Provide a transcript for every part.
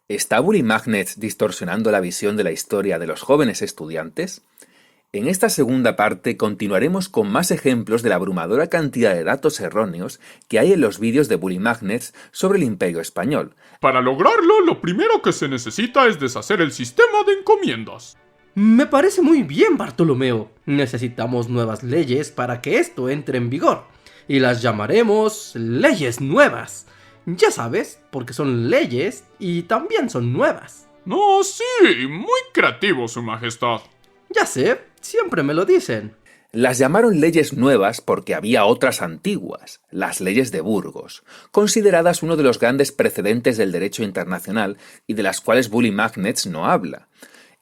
¿Está Bully Magnets distorsionando la visión de la historia de los jóvenes estudiantes? En esta segunda parte continuaremos con más ejemplos de la abrumadora cantidad de datos erróneos que hay en los vídeos de Bully Magnets sobre el Imperio Español. Para lograrlo, lo primero que se necesita es deshacer el sistema de encomiendas. Me parece muy bien, Bartolomeo. Necesitamos nuevas leyes para que esto entre en vigor. Y las llamaremos leyes nuevas. Ya sabes, porque son leyes y también son nuevas. No, sí, muy creativo, Su Majestad. Ya sé, siempre me lo dicen. Las llamaron leyes nuevas porque había otras antiguas, las leyes de Burgos, consideradas uno de los grandes precedentes del derecho internacional y de las cuales Bully Magnets no habla.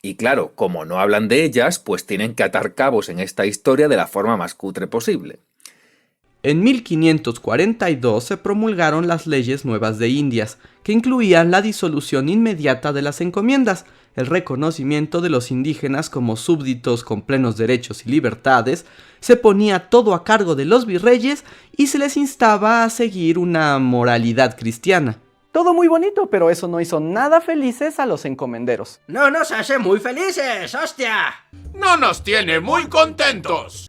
Y claro, como no hablan de ellas, pues tienen que atar cabos en esta historia de la forma más cutre posible. En 1542 se promulgaron las leyes nuevas de Indias, que incluían la disolución inmediata de las encomiendas, el reconocimiento de los indígenas como súbditos con plenos derechos y libertades, se ponía todo a cargo de los virreyes y se les instaba a seguir una moralidad cristiana. Todo muy bonito, pero eso no hizo nada felices a los encomenderos. ¡No nos hace muy felices, hostia! ¡No nos tiene muy contentos!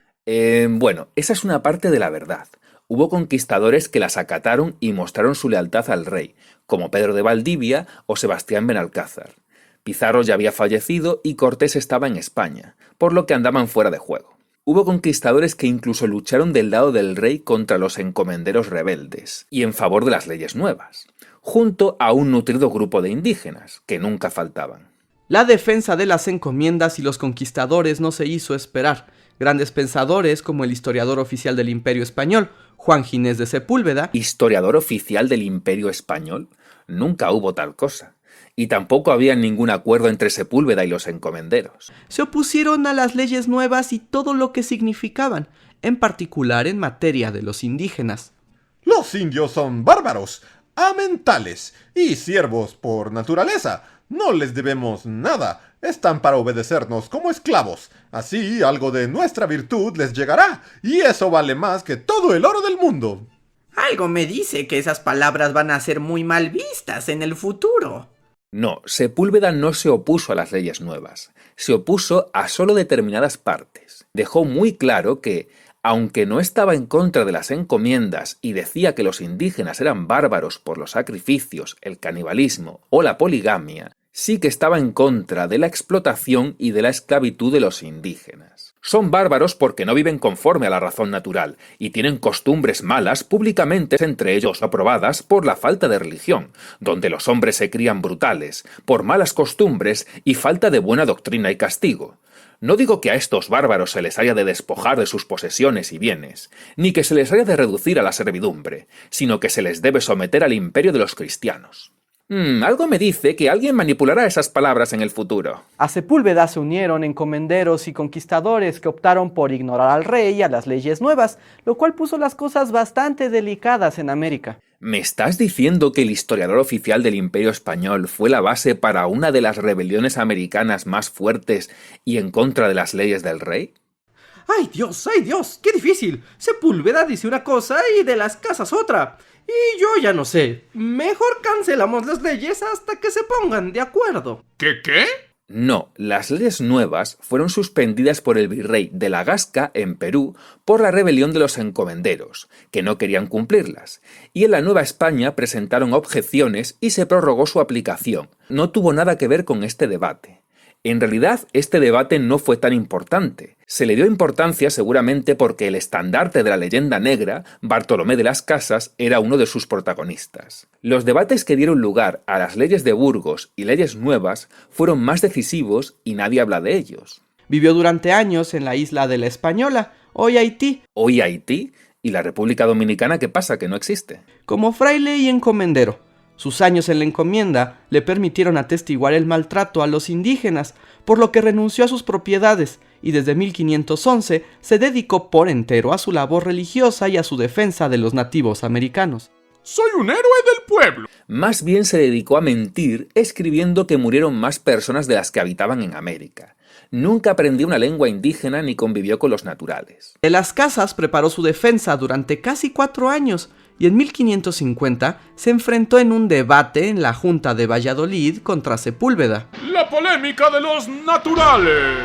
Bueno, esa es una parte de la verdad. Hubo conquistadores que las acataron y mostraron su lealtad al rey, como Pedro de Valdivia o Sebastián Benalcázar. Pizarro ya había fallecido y Cortés estaba en España, por lo que andaban fuera de juego. Hubo conquistadores que incluso lucharon del lado del rey contra los encomenderos rebeldes y en favor de las leyes nuevas, junto a un nutrido grupo de indígenas, que nunca faltaban. La defensa de las encomiendas y los conquistadores no se hizo esperar. Grandes pensadores como el historiador oficial del Imperio Español, Juan Ginés de Sepúlveda. ¿Historiador oficial del Imperio Español? Nunca hubo tal cosa. Y tampoco había ningún acuerdo entre Sepúlveda y los encomenderos. Se opusieron a las leyes nuevas y todo lo que significaban, en particular en materia de los indígenas. Los indios son bárbaros, amentales y siervos por naturaleza. No les debemos nada. Están para obedecernos como esclavos. Así algo de nuestra virtud les llegará, y eso vale más que todo el oro del mundo. Algo me dice que esas palabras van a ser muy mal vistas en el futuro. No, Sepúlveda no se opuso a las leyes nuevas. Se opuso a solo determinadas partes. Dejó muy claro que, aunque no estaba en contra de las encomiendas y decía que los indígenas eran bárbaros por los sacrificios, el canibalismo o la poligamia, sí que estaba en contra de la explotación y de la esclavitud de los indígenas. Son bárbaros porque no viven conforme a la razón natural y tienen costumbres malas públicamente entre ellos aprobadas por la falta de religión, donde los hombres se crían brutales, por malas costumbres y falta de buena doctrina y castigo. No digo que a estos bárbaros se les haya de despojar de sus posesiones y bienes, ni que se les haya de reducir a la servidumbre, sino que se les debe someter al imperio de los cristianos. Algo me dice que alguien manipulará esas palabras en el futuro. A Sepúlveda se unieron encomenderos y conquistadores que optaron por ignorar al rey y a las leyes nuevas, lo cual puso las cosas bastante delicadas en América. ¿Me estás diciendo que el historiador oficial del Imperio Español fue la base para una de las rebeliones americanas más fuertes y en contra de las leyes del rey? ¡Ay Dios! ¡Qué difícil! Sepúlveda dice una cosa y de las casas otra. Y yo ya no sé. Mejor cancelamos las leyes hasta que se pongan de acuerdo. ¿Qué? No, las leyes nuevas fueron suspendidas por el virrey de la Gasca, en Perú, por la rebelión de los encomenderos, que no querían cumplirlas, y en la Nueva España presentaron objeciones y se prorrogó su aplicación. No tuvo nada que ver con este debate. En realidad, este debate no fue tan importante. Se le dio importancia seguramente porque el estandarte de la leyenda negra, Bartolomé de las Casas, era uno de sus protagonistas. Los debates que dieron lugar a las leyes de Burgos y leyes nuevas fueron más decisivos y nadie habla de ellos. Vivió durante años en la isla de La Española, hoy Haití. ¿Hoy Haití? ¿Y la República Dominicana qué pasa, que no existe? Como fraile y encomendero. Sus años en la encomienda le permitieron atestiguar el maltrato a los indígenas, por lo que renunció a sus propiedades y desde 1511 se dedicó por entero a su labor religiosa y a su defensa de los nativos americanos. ¡Soy un héroe del pueblo! Más bien se dedicó a mentir, escribiendo que murieron más personas de las que habitaban en América. Nunca aprendió una lengua indígena ni convivió con los naturales. De las Casas preparó su defensa durante casi 4 años y en 1550 se enfrentó en un debate en la Junta de Valladolid contra Sepúlveda. La polémica de los naturales.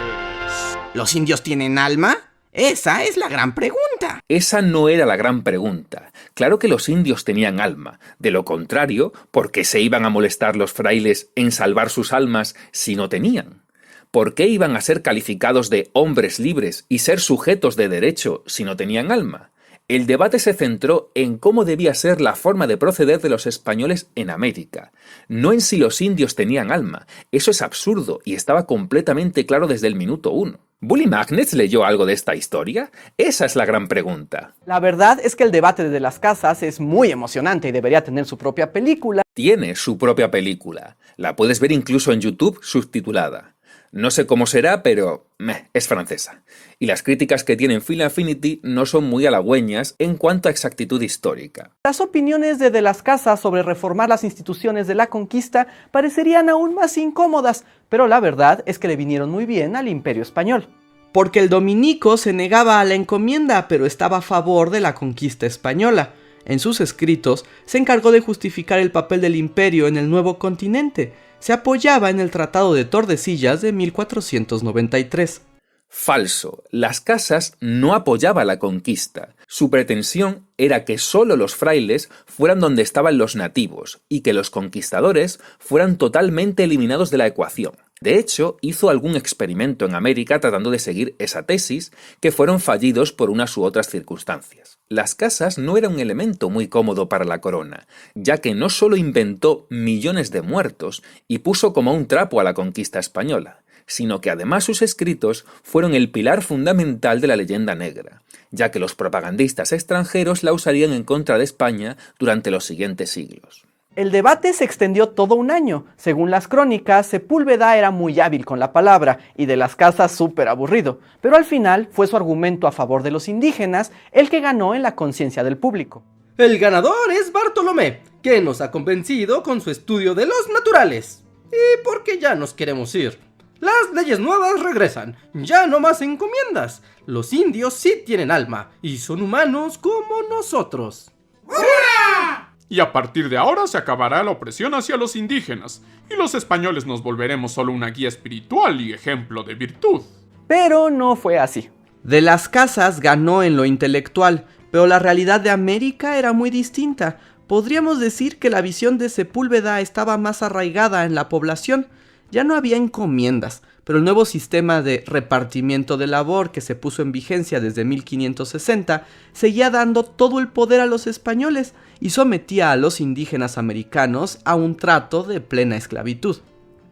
¿Los indios tienen alma? Esa es la gran pregunta. Esa no era la gran pregunta. Claro que los indios tenían alma. De lo contrario, ¿por qué se iban a molestar los frailes en salvar sus almas si no tenían? ¿Por qué iban a ser calificados de hombres libres y ser sujetos de derecho si no tenían alma? El debate se centró en cómo debía ser la forma de proceder de los españoles en América, no en si los indios tenían alma. Eso es absurdo y estaba completamente claro desde el minuto 1. ¿Bully Magnets leyó algo de esta historia? Esa es la gran pregunta. La verdad es que el debate de las casas es muy emocionante y debería tener su propia película. Tiene su propia película. La puedes ver incluso en YouTube subtitulada. No sé cómo será, pero es francesa. Y las críticas que tiene Film Affinity no son muy halagüeñas en cuanto a exactitud histórica. Las opiniones de las casas sobre reformar las instituciones de la conquista parecerían aún más incómodas, pero la verdad es que le vinieron muy bien al Imperio Español. Porque el dominico se negaba a la encomienda, pero estaba a favor de la conquista española. En sus escritos se encargó de justificar el papel del imperio en el nuevo continente. Se apoyaba en el Tratado de Tordesillas de 1493. Falso. Las casas no apoyaban la conquista. Su pretensión era que solo los frailes fueran donde estaban los nativos y que los conquistadores fueran totalmente eliminados de la ecuación. De hecho, hizo algún experimento en América tratando de seguir esa tesis, que fueron fallidos por unas u otras circunstancias. Las casas no eran un elemento muy cómodo para la corona, ya que no solo inventó millones de muertos y puso como un trapo a la conquista española, sino que además sus escritos fueron el pilar fundamental de la leyenda negra, ya que los propagandistas extranjeros la usarían en contra de España durante los siguientes siglos. El debate se extendió todo un año. Según las crónicas, Sepúlveda era muy hábil con la palabra y de las casas súper aburrido, pero al final fue su argumento a favor de los indígenas el que ganó en la conciencia del público. El ganador es Bartolomé, que nos ha convencido con su estudio de los naturales. Y porque ya nos queremos ir. Las leyes nuevas regresan, ya no más encomiendas. Los indios sí tienen alma y son humanos como nosotros. ¡Hurra! Y a partir de ahora se acabará la opresión hacia los indígenas, y los españoles nos volveremos solo una guía espiritual y ejemplo de virtud. Pero no fue así. De las casas ganó en lo intelectual, pero la realidad de América era muy distinta. Podríamos decir que la visión de Sepúlveda estaba más arraigada en la población. Ya no había encomiendas, pero el nuevo sistema de repartimiento de labor que se puso en vigencia desde 1560 seguía dando todo el poder a los españoles y sometía a los indígenas americanos a un trato de plena esclavitud.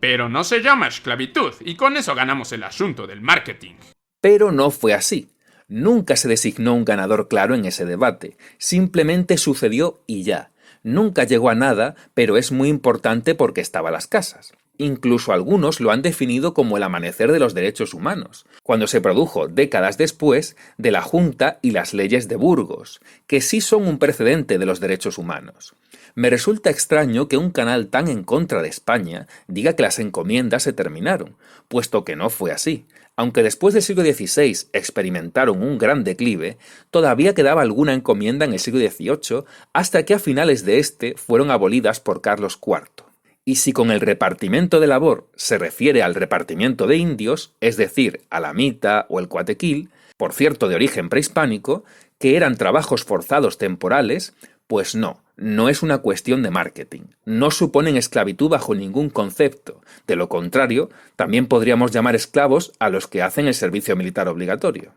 Pero no se llama esclavitud, y con eso ganamos el asunto del marketing. Pero no fue así. Nunca se designó un ganador claro en ese debate. Simplemente sucedió y ya. Nunca llegó a nada, pero es muy importante porque estaba a las casas. Incluso algunos lo han definido como el amanecer de los derechos humanos, cuando se produjo décadas después de la Junta y las leyes de Burgos, que sí son un precedente de los derechos humanos. Me resulta extraño que un canal tan en contra de España diga que las encomiendas se terminaron, puesto que no fue así. Aunque después del siglo XVI experimentaron un gran declive, todavía quedaba alguna encomienda en el siglo XVIII, hasta que a finales de este fueron abolidas por Carlos IV. Y si con el repartimiento de labor se refiere al repartimiento de indios, es decir, a la mita o el cuatequil, por cierto de origen prehispánico, que eran trabajos forzados temporales, pues no es una cuestión de marketing. No suponen esclavitud bajo ningún concepto. De lo contrario, también podríamos llamar esclavos a los que hacen el servicio militar obligatorio.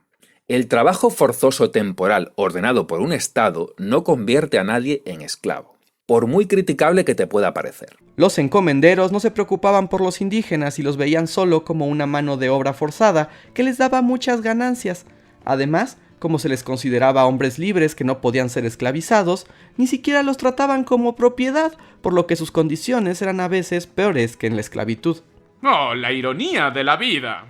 El trabajo forzoso temporal ordenado por un Estado no convierte a nadie en esclavo, por muy criticable que te pueda parecer. Los encomenderos no se preocupaban por los indígenas y los veían solo como una mano de obra forzada que les daba muchas ganancias. Además, como se les consideraba hombres libres que no podían ser esclavizados, ni siquiera los trataban como propiedad, por lo que sus condiciones eran a veces peores que en la esclavitud. ¡Oh, la ironía de la vida!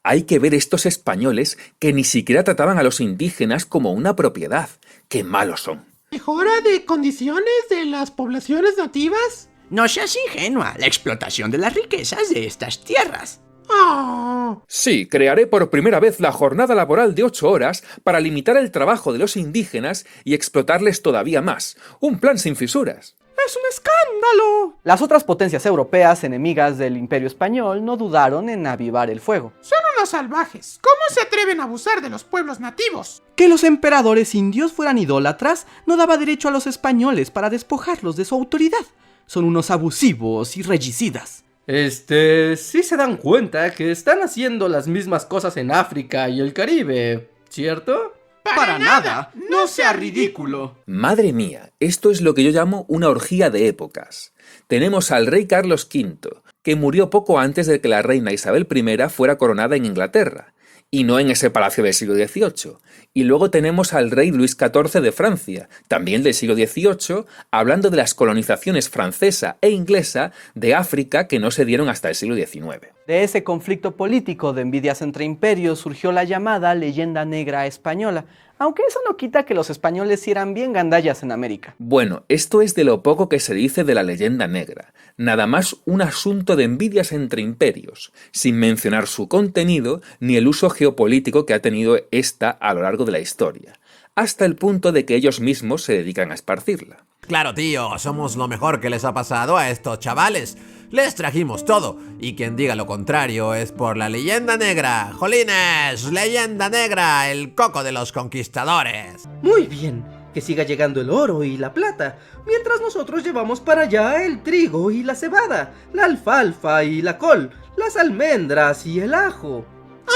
Hay que ver estos españoles que ni siquiera trataban a los indígenas como una propiedad. ¡Qué malos son! ¿Mejora de condiciones de las poblaciones nativas? No seas ingenua, la explotación de las riquezas de estas tierras. ¡No! Sí, crearé por primera vez la jornada laboral de 8 horas para limitar el trabajo de los indígenas y explotarles todavía más. Un plan sin fisuras. ¡Es un escándalo! Las otras potencias europeas enemigas del Imperio Español no dudaron en avivar el fuego. Son unos salvajes. ¿Cómo se atreven a abusar de los pueblos nativos? Que los emperadores indios fueran idólatras no daba derecho a los españoles para despojarlos de su autoridad. Son unos abusivos y regicidas. Sí se dan cuenta que están haciendo las mismas cosas en África y el Caribe, ¿cierto? ¡Para nada! ¡No sea ridículo! Madre mía, esto es lo que yo llamo una orgía de épocas. Tenemos al rey Carlos V, que murió poco antes de que la reina Isabel I fuera coronada en Inglaterra, y no en ese palacio del siglo XVIII. Y luego tenemos al rey Luis XIV de Francia, también del siglo XVIII, hablando de las colonizaciones francesa e inglesa de África que no se dieron hasta el siglo XIX. De ese conflicto político de envidias entre imperios surgió la llamada leyenda negra española, aunque eso no quita que los españoles sí eran bien gandallas en América. Bueno, esto es de lo poco que se dice de la leyenda negra, nada más un asunto de envidias entre imperios, sin mencionar su contenido ni el uso geopolítico que ha tenido esta a lo largo de la historia, hasta el punto de que ellos mismos se dedican a esparcirla. Claro, tío, somos lo mejor que les ha pasado a estos chavales. Les trajimos todo, y quien diga lo contrario es por la leyenda negra. ¡Jolines! ¡Leyenda negra! ¡El coco de los conquistadores! Muy bien, que siga llegando el oro y la plata, mientras nosotros llevamos para allá el trigo y la cebada, la alfalfa y la col, las almendras y el ajo.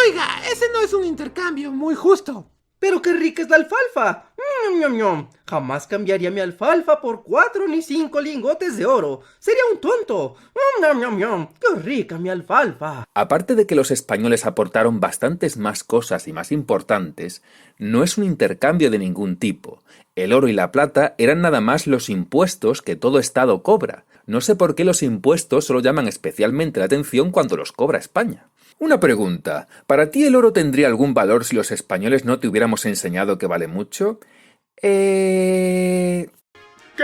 Oiga, ese no es un intercambio muy justo. ¡Pero qué rica es la alfalfa! ¡Ñam, ñam, ñam! Jamás cambiaría mi alfalfa por 4 ni 5 lingotes de oro. ¡Sería un tonto! ¡Ñam, ñam, ñam! ¡Qué rica mi alfalfa! Aparte de que los españoles aportaron bastantes más cosas y más importantes, no es un intercambio de ningún tipo. El oro y la plata eran nada más los impuestos que todo Estado cobra. No sé por qué los impuestos solo llaman especialmente la atención cuando los cobra España. Una pregunta, ¿para ti el oro tendría algún valor si los españoles no te hubiéramos enseñado que vale mucho? ¿Qué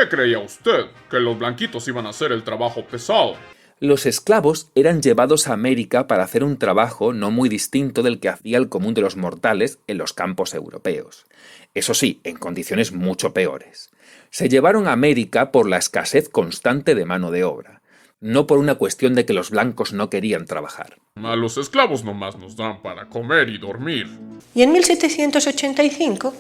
creía usted? ¿Que los blanquitos iban a hacer el trabajo pesado? Los esclavos eran llevados a América para hacer un trabajo no muy distinto del que hacía el común de los mortales en los campos europeos. Eso sí, en condiciones mucho peores. Se llevaron a América por la escasez constante de mano de obra, no por una cuestión de que los blancos no querían trabajar. A los esclavos nomás nos dan para comer y dormir. Y en 1785,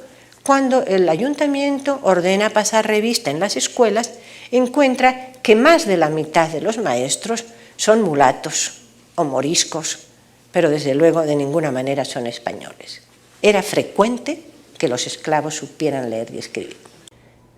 cuando el ayuntamiento ordena pasar revista en las escuelas, encuentra que más de la mitad de los maestros son mulatos o moriscos, pero desde luego de ninguna manera son españoles. Era frecuente que los esclavos supieran leer y escribir.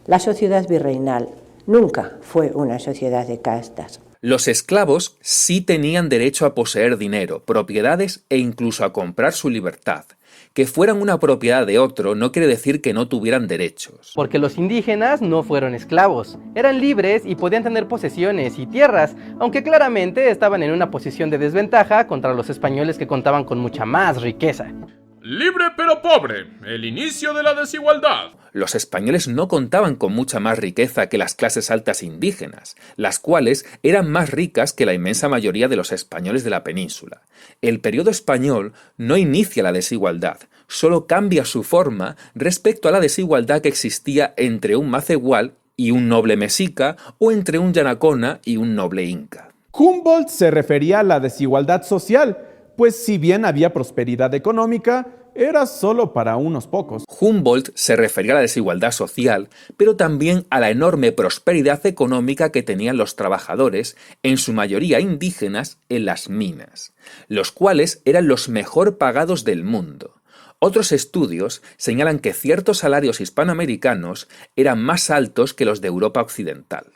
La sociedad virreinal nunca fue una sociedad de castas. Los esclavos sí tenían derecho a poseer dinero, propiedades e incluso a comprar su libertad. Que fueran una propiedad de otro no quiere decir que no tuvieran derechos. Porque los indígenas no fueron esclavos, eran libres y podían tener posesiones y tierras, aunque claramente estaban en una posición de desventaja contra los españoles que contaban con mucha más riqueza. Libre pero pobre, el inicio de la desigualdad. Los españoles no contaban con mucha más riqueza que las clases altas indígenas, las cuales eran más ricas que la inmensa mayoría de los españoles de la península. El periodo español no inicia la desigualdad, solo cambia su forma respecto a la desigualdad que existía entre un macehual y un noble mexica o entre un yanacona y un noble inca. Humboldt se refería a la desigualdad social, pues si bien había prosperidad económica, era solo para unos pocos. Humboldt se refería a la desigualdad social, pero también a la enorme prosperidad económica que tenían los trabajadores, en su mayoría indígenas, en las minas, los cuales eran los mejor pagados del mundo. Otros estudios señalan que ciertos salarios hispanoamericanos eran más altos que los de Europa occidental.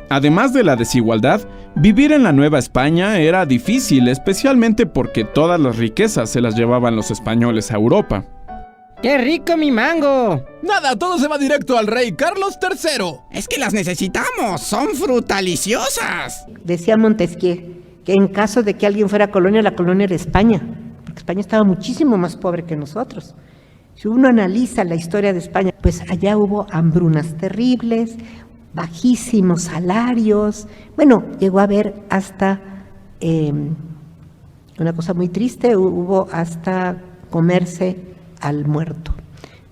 Además de la desigualdad, vivir en la Nueva España era difícil, especialmente porque todas las riquezas se las llevaban los españoles a Europa. ¡Qué rico mi mango! Nada, todo se va directo al rey Carlos III. Es que las necesitamos, son frutaliciosas. Decía Montesquieu que en caso de que alguien fuera colonia, la colonia era España, porque España estaba muchísimo más pobre que nosotros. Si uno analiza la historia de España, pues allá hubo hambrunas terribles, bajísimos salarios, bueno, llegó a haber hasta Una cosa muy triste, hubo hasta comerse al muerto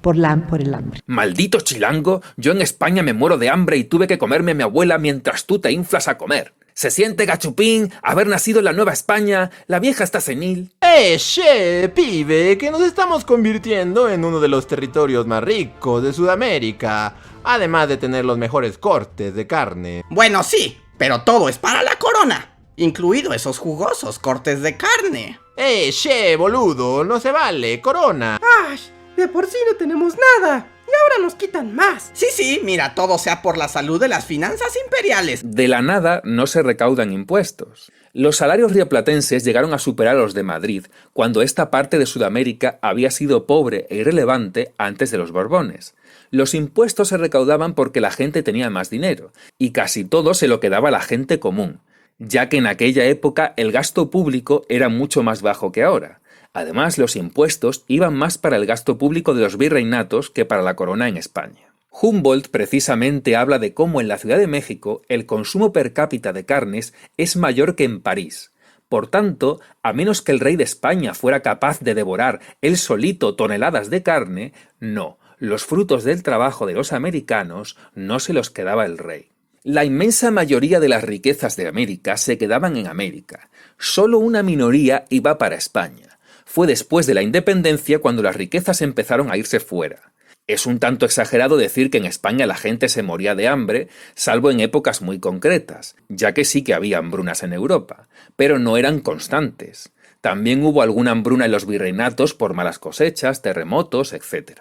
por el hambre. Maldito chilango, yo en España me muero de hambre y tuve que comerme a mi abuela mientras tú te inflas a comer. Se siente gachupín haber nacido en la Nueva España, la vieja está senil. Che, pibe, que nos estamos convirtiendo en uno de los territorios más ricos de Sudamérica, además de tener los mejores cortes de carne. Bueno, sí, pero todo es para la corona, incluido esos jugosos cortes de carne. Che, boludo, no se vale, corona. ¡Ay! De por sí no tenemos nada. Y ahora nos quitan más. Sí, mira, todo sea por la salud de las finanzas imperiales. De la nada no se recaudan impuestos. Los salarios rioplatenses llegaron a superar a los de Madrid cuando esta parte de Sudamérica había sido pobre e irrelevante antes de los Borbones. Los impuestos se recaudaban porque la gente tenía más dinero, y casi todo se lo quedaba la gente común, ya que en aquella época el gasto público era mucho más bajo que ahora. Además, los impuestos iban más para el gasto público de los virreinatos que para la corona en España. Humboldt precisamente habla de cómo en la Ciudad de México el consumo per cápita de carnes es mayor que en París. Por tanto, a menos que el rey de España fuera capaz de devorar él solito toneladas de carne, no, los frutos del trabajo de los americanos no se los quedaba el rey. La inmensa mayoría de las riquezas de América se quedaban en América. Solo una minoría iba para España. Fue después de la independencia cuando las riquezas empezaron a irse fuera. Es un tanto exagerado decir que en España la gente se moría de hambre, salvo en épocas muy concretas, ya que sí que había hambrunas en Europa, pero no eran constantes. También hubo alguna hambruna en los virreinatos por malas cosechas, terremotos, etc.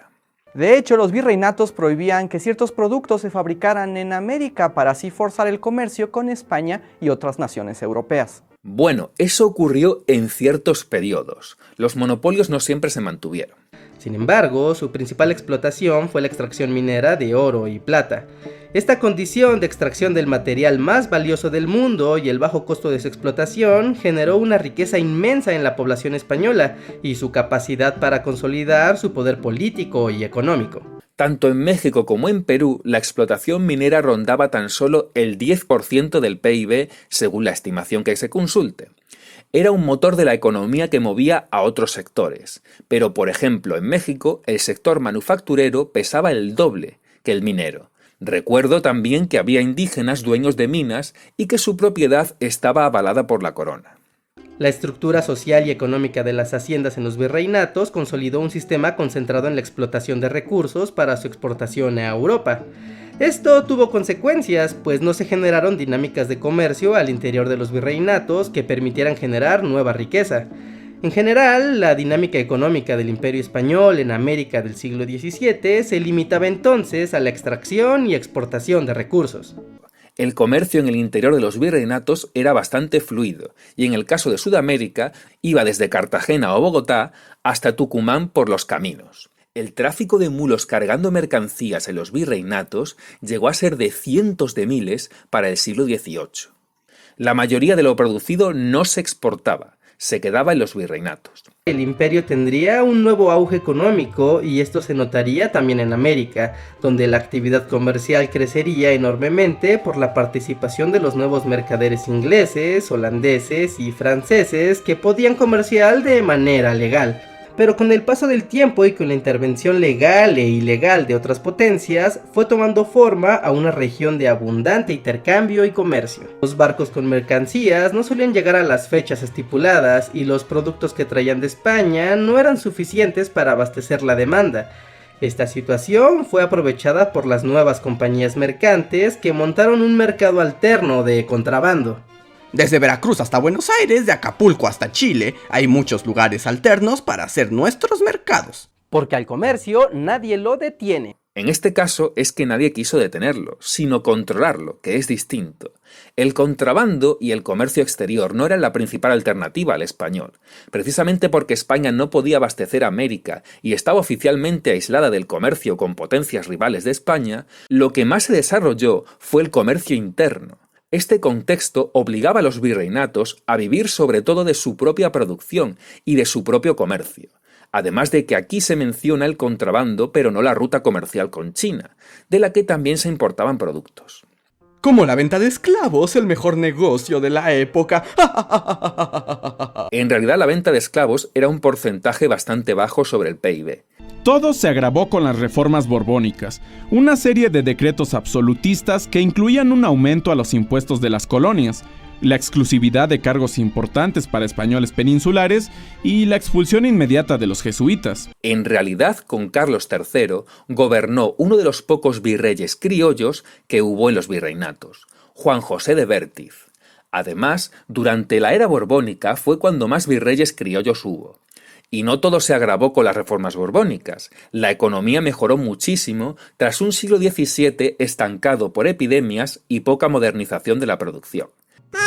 De hecho, los virreinatos prohibían que ciertos productos se fabricaran en América para así forzar el comercio con España y otras naciones europeas. Bueno, eso ocurrió en ciertos periodos. Los monopolios no siempre se mantuvieron. Sin embargo, su principal explotación fue la extracción minera de oro y plata. Esta condición de extracción del material más valioso del mundo y el bajo costo de su explotación generó una riqueza inmensa en la población española y su capacidad para consolidar su poder político y económico. Tanto en México como en Perú, la explotación minera rondaba tan solo el 10% del PIB según la estimación que se consulte. Era un motor de la economía que movía a otros sectores, pero por ejemplo en México el sector manufacturero pesaba el doble que el minero. Recuerdo también que había indígenas dueños de minas y que su propiedad estaba avalada por la corona. La estructura social y económica de las haciendas en los virreinatos consolidó un sistema concentrado en la explotación de recursos para su exportación a Europa. Esto tuvo consecuencias, pues no se generaron dinámicas de comercio al interior de los virreinatos que permitieran generar nueva riqueza. En general, la dinámica económica del Imperio Español en América del siglo XVII se limitaba entonces a la extracción y exportación de recursos. El comercio en el interior de los virreinatos era bastante fluido, y en el caso de Sudamérica iba desde Cartagena o Bogotá hasta Tucumán por los caminos. El tráfico de mulos cargando mercancías en los virreinatos llegó a ser de cientos de miles para el siglo XVIII. La mayoría de lo producido no se exportaba, se quedaba en los virreinatos. El imperio tendría un nuevo auge económico y esto se notaría también en América, donde la actividad comercial crecería enormemente por la participación de los nuevos mercaderes ingleses, holandeses y franceses que podían comerciar de manera legal. Pero con el paso del tiempo y con la intervención legal e ilegal de otras potencias, fue tomando forma a una región de abundante intercambio y comercio. Los barcos con mercancías no solían llegar a las fechas estipuladas y los productos que traían de España no eran suficientes para abastecer la demanda. Esta situación fue aprovechada por las nuevas compañías mercantes que montaron un mercado alterno de contrabando. Desde Veracruz hasta Buenos Aires, de Acapulco hasta Chile, hay muchos lugares alternos para hacer nuestros mercados. Porque al comercio nadie lo detiene. En este caso es que nadie quiso detenerlo, sino controlarlo, que es distinto. El contrabando y el comercio exterior no eran la principal alternativa al español, precisamente porque España no podía abastecer a América y estaba oficialmente aislada del comercio con potencias rivales de España. Lo que más se desarrolló fue el comercio interno. Este contexto obligaba a los virreinatos a vivir sobre todo de su propia producción y de su propio comercio. Además de que aquí se menciona el contrabando, pero no la ruta comercial con China, de la que también se importaban productos. Como la venta de esclavos, el mejor negocio de la época. En realidad, la venta de esclavos era un porcentaje bastante bajo sobre el PIB. Todo se agravó con las reformas borbónicas, una serie de decretos absolutistas que incluían un aumento a los impuestos de las colonias, la exclusividad de cargos importantes para españoles peninsulares y la expulsión inmediata de los jesuitas. En realidad, con Carlos III gobernó uno de los pocos virreyes criollos que hubo en los virreinatos, Juan José de Bértiz. Además, durante la era borbónica fue cuando más virreyes criollos hubo. Y no todo se agravó con las reformas borbónicas. La economía mejoró muchísimo tras un siglo XVII estancado por epidemias y poca modernización de la producción.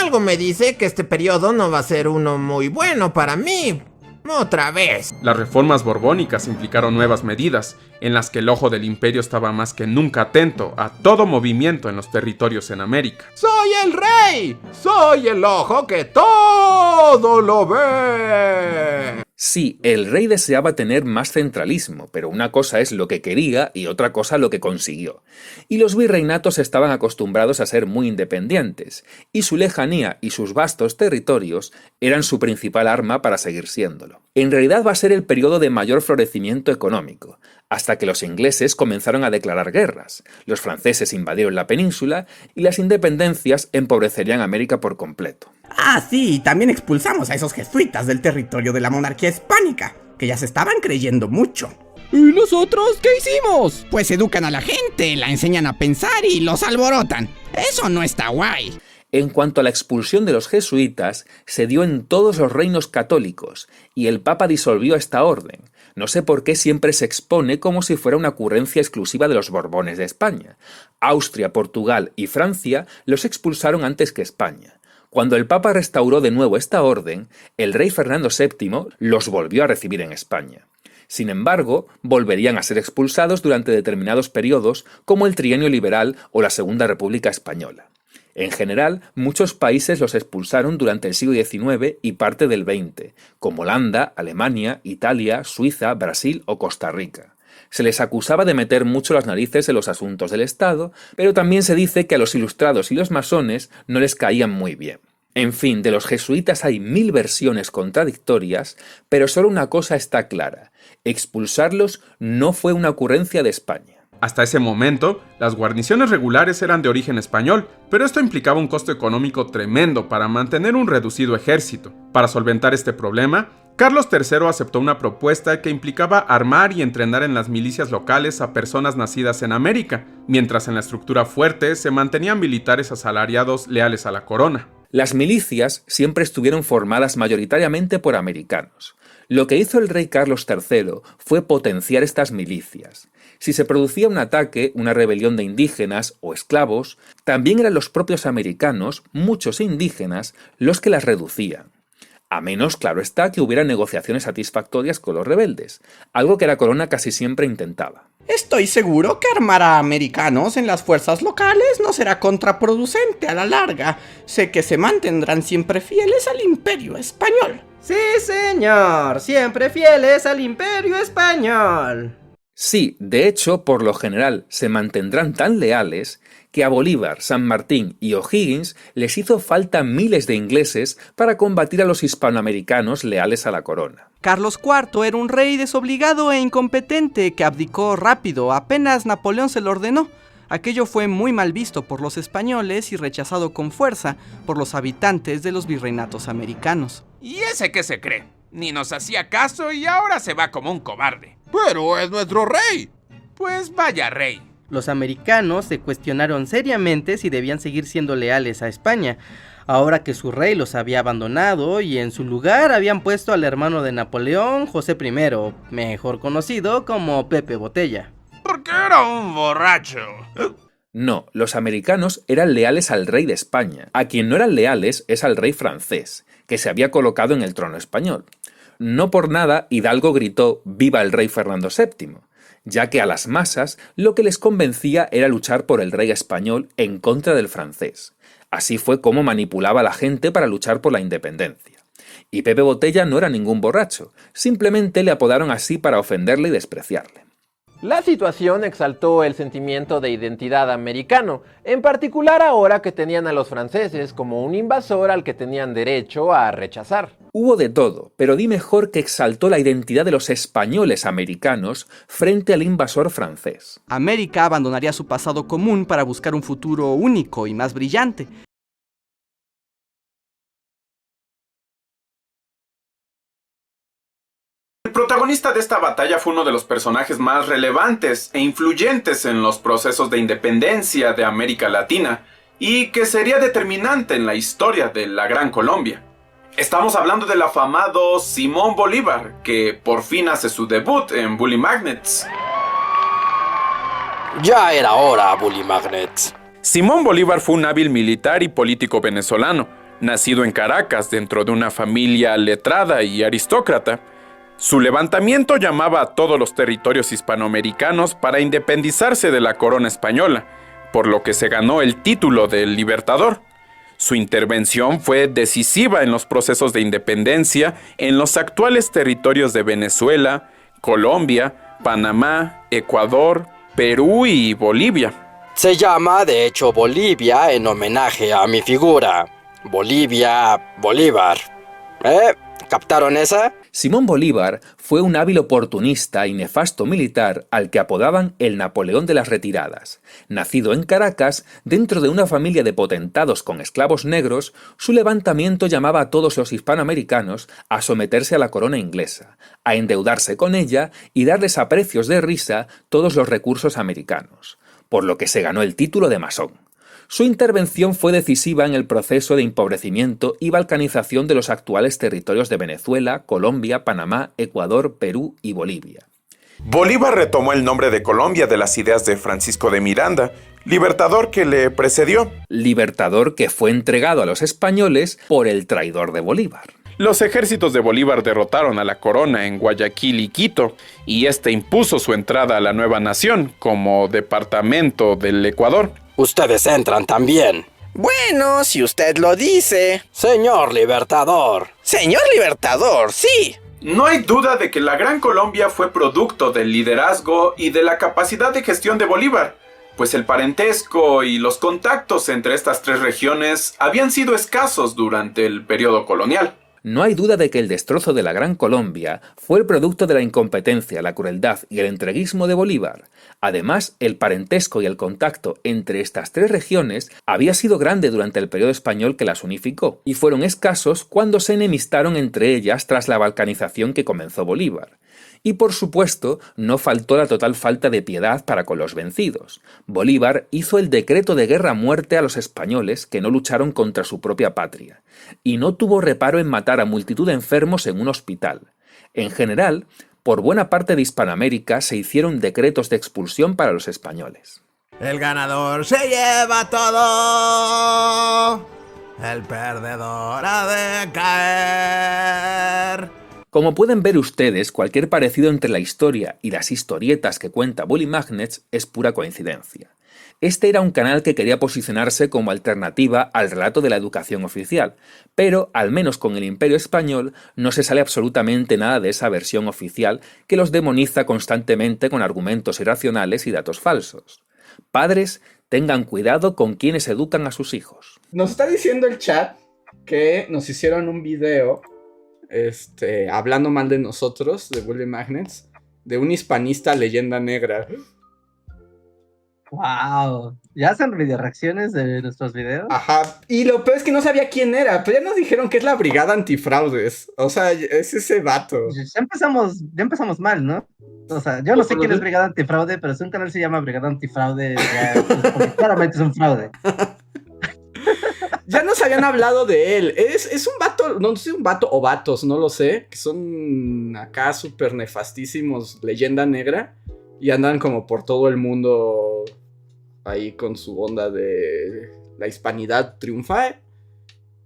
Algo me dice que este periodo no va a ser uno muy bueno para mí. Otra vez. Las reformas borbónicas implicaron nuevas medidas, en las que el ojo del imperio estaba más que nunca atento a todo movimiento en los territorios en América. ¡Soy el rey! ¡Soy el ojo que todo lo ve! Sí, el rey deseaba tener más centralismo, pero una cosa es lo que quería y otra cosa lo que consiguió. Y los virreinatos estaban acostumbrados a ser muy independientes, y su lejanía y sus vastos territorios eran su principal arma para seguir siéndolo. En realidad va a ser el periodo de mayor florecimiento económico, hasta que los ingleses comenzaron a declarar guerras, los franceses invadieron la península y las independencias empobrecerían América por completo. Ah, sí, también expulsamos a esos jesuitas del territorio de la monarquía hispánica, que ya se estaban creyendo mucho. ¿Y nosotros qué hicimos? Pues educan a la gente, la enseñan a pensar y los alborotan. Eso no está guay. En cuanto a la expulsión de los jesuitas, se dio en todos los reinos católicos, y el Papa disolvió esta orden. No sé por qué siempre se expone como si fuera una ocurrencia exclusiva de los Borbones de España. Austria, Portugal y Francia los expulsaron antes que España. Cuando el Papa restauró de nuevo esta orden, el rey Fernando VII los volvió a recibir en España. Sin embargo, volverían a ser expulsados durante determinados periodos, como el Trienio Liberal o la Segunda República Española. En general, muchos países los expulsaron durante el siglo XIX y parte del XX, como Holanda, Alemania, Italia, Suiza, Brasil o Costa Rica. Se les acusaba de meter mucho las narices en los asuntos del Estado, pero también se dice que a los ilustrados y los masones no les caían muy bien. En fin, de los jesuitas hay 1000 versiones contradictorias, pero solo una cosa está clara: expulsarlos no fue una ocurrencia de España. Hasta ese momento, las guarniciones regulares eran de origen español, pero esto implicaba un costo económico tremendo para mantener un reducido ejército. Para solventar este problema, Carlos III aceptó una propuesta que implicaba armar y entrenar en las milicias locales a personas nacidas en América, mientras en la estructura fuerte se mantenían militares asalariados leales a la corona. Las milicias siempre estuvieron formadas mayoritariamente por americanos. Lo que hizo el rey Carlos III fue potenciar estas milicias. Si se producía un ataque, una rebelión de indígenas o esclavos, también eran los propios americanos, muchos indígenas, los que las reducían. A menos, claro está, que hubiera negociaciones satisfactorias con los rebeldes, algo que la corona casi siempre intentaba. Estoy seguro que armar a americanos en las fuerzas locales no será contraproducente a la larga. Sé que se mantendrán siempre fieles al Imperio Español. Sí, señor, siempre fieles al Imperio Español. Sí, de hecho, por lo general se mantendrán tan leales que a Bolívar, San Martín y O'Higgins les hizo falta miles de ingleses para combatir a los hispanoamericanos leales a la corona. Carlos IV era un rey desobligado e incompetente que abdicó rápido apenas Napoleón se lo ordenó. Aquello fue muy mal visto por los españoles y rechazado con fuerza por los habitantes de los virreinatos americanos. ¿Y ese qué se cree? Ni nos hacía caso y ahora se va como un cobarde. ¡Pero es nuestro rey! Pues vaya rey. Los americanos se cuestionaron seriamente si debían seguir siendo leales a España, ahora que su rey los había abandonado y en su lugar habían puesto al hermano de Napoleón, José I, mejor conocido como Pepe Botella. Porque era un borracho. No, los americanos eran leales al rey de España. A quien no eran leales es al rey francés, que se había colocado en el trono español. No por nada Hidalgo gritó «¡Viva el rey Fernando VII!», ya que a las masas lo que les convencía era luchar por el rey español en contra del francés. Así fue como manipulaba a la gente para luchar por la independencia. Y Pepe Botella no era ningún borracho, simplemente le apodaron así para ofenderle y despreciarle. La situación exaltó el sentimiento de identidad americano, en particular ahora que tenían a los franceses como un invasor al que tenían derecho a rechazar. Hubo de todo, pero di mejor que exaltó la identidad de los españoles americanos frente al invasor francés. América abandonaría su pasado común para buscar un futuro único y más brillante. El protagonista de esta batalla fue uno de los personajes más relevantes e influyentes en los procesos de independencia de América Latina y que sería determinante en la historia de la Gran Colombia. Estamos hablando del afamado Simón Bolívar, que por fin hace su debut en Bully Magnets. Ya era hora, Bully Magnets. Simón Bolívar fue un hábil militar y político venezolano, nacido en Caracas dentro de una familia letrada y aristócrata. Su levantamiento llamaba a todos los territorios hispanoamericanos para independizarse de la corona española, por lo que se ganó el título de Libertador. Su intervención fue decisiva en los procesos de independencia en los actuales territorios de Venezuela, Colombia, Panamá, Ecuador, Perú y Bolivia. Se llama, de hecho, Bolivia en homenaje a mi figura. Bolivia, Bolívar. ¿Captaron esa? Simón Bolívar fue un hábil oportunista y nefasto militar al que apodaban el Napoleón de las retiradas. Nacido en Caracas, dentro de una familia de potentados con esclavos negros, su levantamiento llamaba a todos los hispanoamericanos a someterse a la corona inglesa, a endeudarse con ella y darles a precios de risa todos los recursos americanos, por lo que se ganó el título de masón. Su intervención fue decisiva en el proceso de empobrecimiento y balcanización de los actuales territorios de Venezuela, Colombia, Panamá, Ecuador, Perú y Bolivia. Bolívar retomó el nombre de Colombia de las ideas de Francisco de Miranda, libertador que le precedió. Libertador que fue entregado a los españoles por el traidor de Bolívar. Los ejércitos de Bolívar derrotaron a la corona en Guayaquil y Quito, y este impuso su entrada a la nueva nación como departamento del Ecuador. Ustedes entran también. Bueno, si usted lo dice. Señor Libertador. Señor Libertador, sí. No hay duda de que la Gran Colombia fue producto del liderazgo y de la capacidad de gestión de Bolívar, pues el parentesco y los contactos entre estas tres regiones habían sido escasos durante el periodo colonial. No hay duda de que el destrozo de la Gran Colombia fue el producto de la incompetencia, la crueldad y el entreguismo de Bolívar. Además, el parentesco y el contacto entre estas tres regiones había sido grande durante el periodo español que las unificó, y fueron escasos cuando se enemistaron entre ellas tras la balcanización que comenzó Bolívar. Y por supuesto, no faltó la total falta de piedad para con los vencidos. Bolívar hizo el decreto de guerra a muerte a los españoles que no lucharon contra su propia patria, y no tuvo reparo en matar a multitud de enfermos en un hospital. En general, por buena parte de Hispanoamérica se hicieron decretos de expulsión para los españoles. El ganador se lleva todo, el perdedor ha de caer. Como pueden ver ustedes, cualquier parecido entre la historia y las historietas que cuenta Bully Magnets es pura coincidencia. Este era un canal que quería posicionarse como alternativa al relato de la educación oficial, pero, al menos con el Imperio Español, no se sale absolutamente nada de esa versión oficial que los demoniza constantemente con argumentos irracionales y datos falsos. Padres, tengan cuidado con quienes educan a sus hijos. Nos está diciendo el chat que nos hicieron un video hablando mal de nosotros, de Bully Magnets, de un hispanista leyenda negra. ¡Wow! ¿Ya hacen video reacciones de nuestros videos? Ajá, y lo peor es que no sabía quién era, pero ya nos dijeron que es la Brigada Antifraudes. O sea, es ese vato. Ya empezamos mal, ¿no? O sea, yo no sé quién es Brigada Antifraude, pero si un canal se llama Brigada Antifraude, porque claramente es un fraude. Ya nos habían hablado de él. Es un vato, no sé, un vato o vatos, no lo sé, que son acá súper nefastísimos, leyenda negra, y andan como por todo el mundo ahí con su onda de la hispanidad triunfa.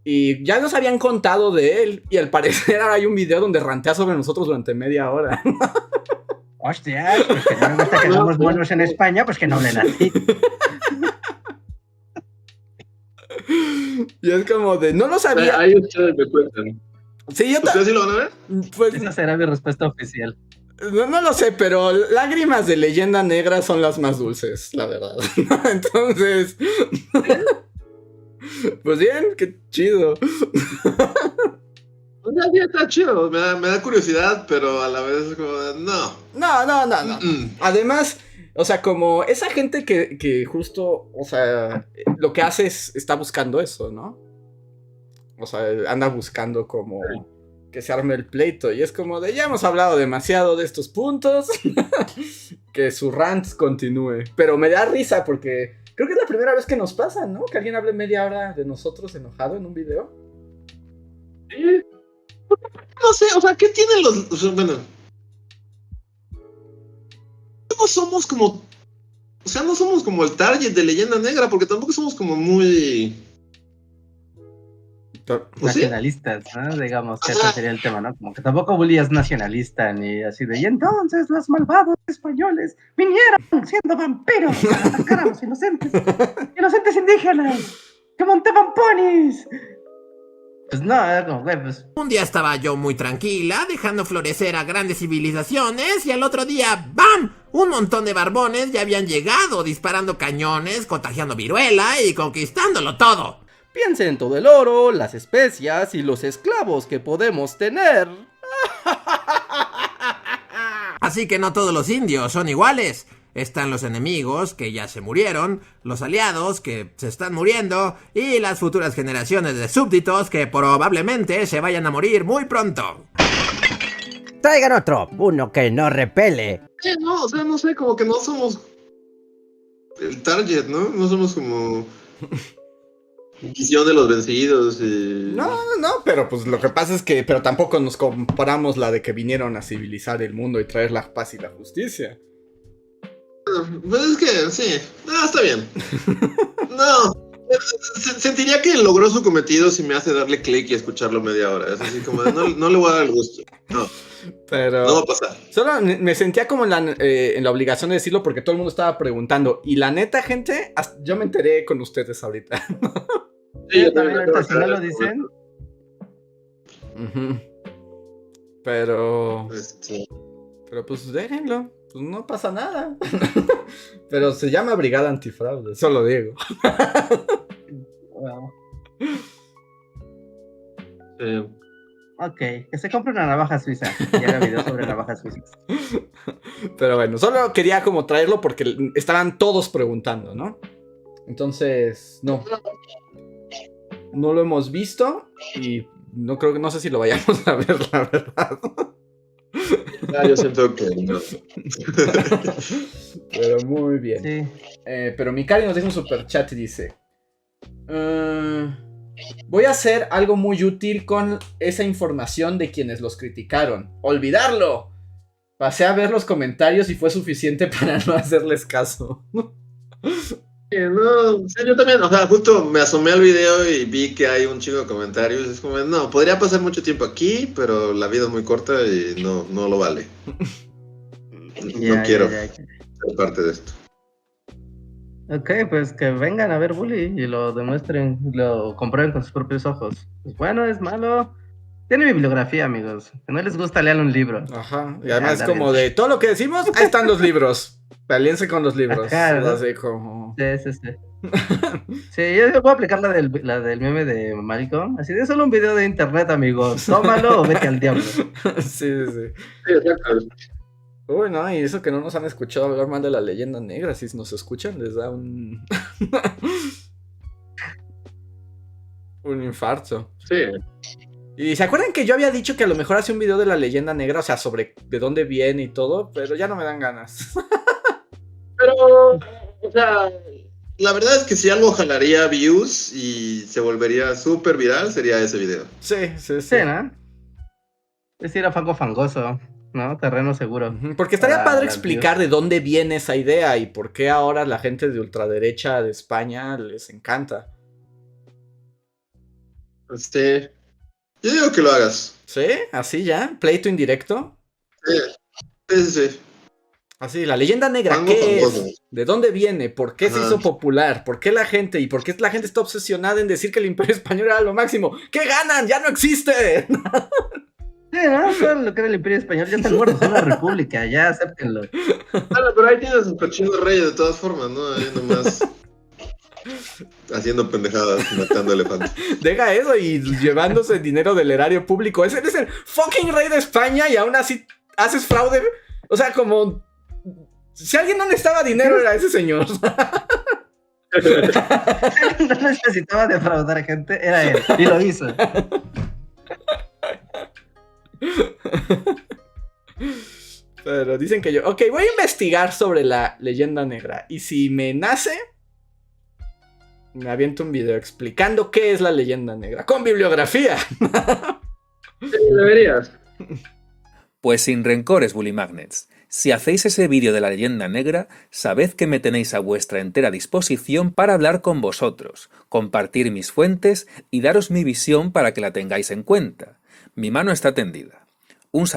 Y ya nos habían contado de él, y al parecer hay un video donde rantea sobre nosotros durante media hora. Hostia, pues que no me gusta que somos buenos en España, pues que no hablen así. Y es como de, no lo sabía. Ahí ustedes me cuentan. Sí, ¿Ustedes sí lo van a ver? Pues, esa será mi respuesta oficial. No lo sé, pero lágrimas de leyenda negra son las más dulces, la verdad. Entonces... Pues bien, qué chido. O sea, sí, está chido, me da curiosidad, pero a la vez es como, no. No. Además, o sea, como esa gente que justo, o sea, lo que hace es, está buscando eso, ¿no? O sea, anda buscando como que se arme el pleito. Y es como de, ya hemos hablado demasiado de estos puntos. Que su rant continúe. Pero me da risa porque creo que es la primera vez que nos pasa, ¿no? Que alguien hable media hora de nosotros enojado en un video. Sí. No sé, o sea, ¿qué tienen los...? O sea, bueno... No somos como... O sea, no somos como el target de Leyenda Negra, porque tampoco somos como muy... Nacionalistas, ¿no? Digamos que ese sería el tema, ¿no? Como que tampoco Bully es nacionalista, ni así de... Y entonces los malvados españoles vinieron siendo vampiros para atacar a los inocentes indígenas que montaban ponis. Pues no, como, güey, pues... Un día estaba yo muy tranquila, dejando florecer a grandes civilizaciones, y al otro día, ¡bam! Un montón de barbones ya habían llegado, disparando cañones, contagiando viruela y conquistándolo todo. Piensa en todo el oro, las especias y los esclavos que podemos tener. Así que no todos los indios son iguales. Están los enemigos, que ya se murieron, los aliados, que se están muriendo, y las futuras generaciones de súbditos, que probablemente se vayan a morir muy pronto. Traigan otro, uno que no repele. No, o sea, no sé, como que no somos el target, ¿no? No somos como... Visión de los vencidos y... No, pero pues lo que pasa es que... Pero tampoco nos comparamos la de que vinieron a civilizar el mundo y traer la paz y la justicia. Pues es que, sí. No, está bien. No. Sentiría que logró su cometido si me hace darle clic y escucharlo media hora. Es así como, no le voy a dar el gusto. No. Pero... No va a pasar. Solo me sentía como en la obligación de decirlo porque todo el mundo estaba preguntando. Y la neta, gente, yo me enteré con ustedes ahorita. Sí, yo también, ahorita si no lo dicen. Pero pues déjenlo. Pues no pasa nada. Pero se llama Brigada Antifraude, solo digo. Wow. Ok, que se compre una navaja suiza. Y haga video sobre navajas suizas. Pero bueno, solo quería como traerlo porque estaban todos preguntando, ¿no? Entonces, no lo hemos visto y no sé si lo vayamos a ver, la verdad. Yo siento que no. Pero muy bien. Sí. Pero Mikari nos deja un super chat y dice: voy a hacer algo muy útil con esa información de quienes los criticaron. ¡Olvidarlo! Pasé a ver los comentarios y fue suficiente para no hacerles caso. No, sí, yo también, o sea, justo me asomé al video y vi que hay un chingo de comentarios. Es como, no, podría pasar mucho tiempo aquí, pero la vida es muy corta y no lo vale. No quiero ser parte de esto. Ok, pues que vengan a ver Bully y lo demuestren, lo comprueben con sus propios ojos. Es bueno, es malo. Tiene bibliografía, amigos. Si no les gusta, lean un libro. Ajá, y además como de todo lo que decimos, ahí están los libros. Aliense con los libros. Ajá, ¿no? Así como... Sí. Sí, yo voy a aplicar la del meme de Malcolm. Así de solo un video de internet, amigos. Tómalo o vete al diablo. Sí. Uy, no, y eso que no nos han escuchado hablar mal de la leyenda negra. Si nos escuchan, les da un... un infarto. Sí. Y ¿se acuerdan que yo había dicho que a lo mejor hacía un video de la leyenda negra? O sea, sobre de dónde viene y todo. Pero ya no me dan ganas. Pero, o sea, la verdad es que si algo jalaría views y se volvería súper viral, sería ese video. Sí, ¿no? Es decir, a fango fangoso, ¿no? Terreno seguro. Porque estaría padre explicar de dónde viene esa idea y por qué ahora la gente de ultraderecha de España les encanta. Yo digo que lo hagas. ¿Sí? ¿Así ya? ¿Pleito indirecto? Sí. Así, la leyenda negra, ¿qué es? ¿De dónde viene? ¿Por qué se hizo popular? ¿Por qué la gente está obsesionada en decir que el Imperio Español era lo máximo? ¿Qué ganan? ¡Ya no existe! Sí, ¿no? Todo lo que era el Imperio Español ya están muertos, es una república, ya acéptenlo. Bueno, pero ahí tienes un cochino rey de todas formas, ¿no? Ahí nomás haciendo pendejadas, matando elefantes. Deja eso y llevándose dinero del erario público. Ese es el fucking rey de España y aún así haces fraude. O sea, como... Si alguien no necesitaba dinero era ese señor. No necesitaba defraudar a gente, era él, y lo hizo. Pero dicen que yo... Ok, voy a investigar sobre la leyenda negra. Y si me nace... Me aviento un video explicando qué es la leyenda negra. ¡Con bibliografía! Deberías. Pues sin rencores, Bully Magnets. Si hacéis ese vídeo de la leyenda negra, sabed que me tenéis a vuestra entera disposición para hablar con vosotros, compartir mis fuentes y daros mi visión para que la tengáis en cuenta. Mi mano está tendida. Un saludo.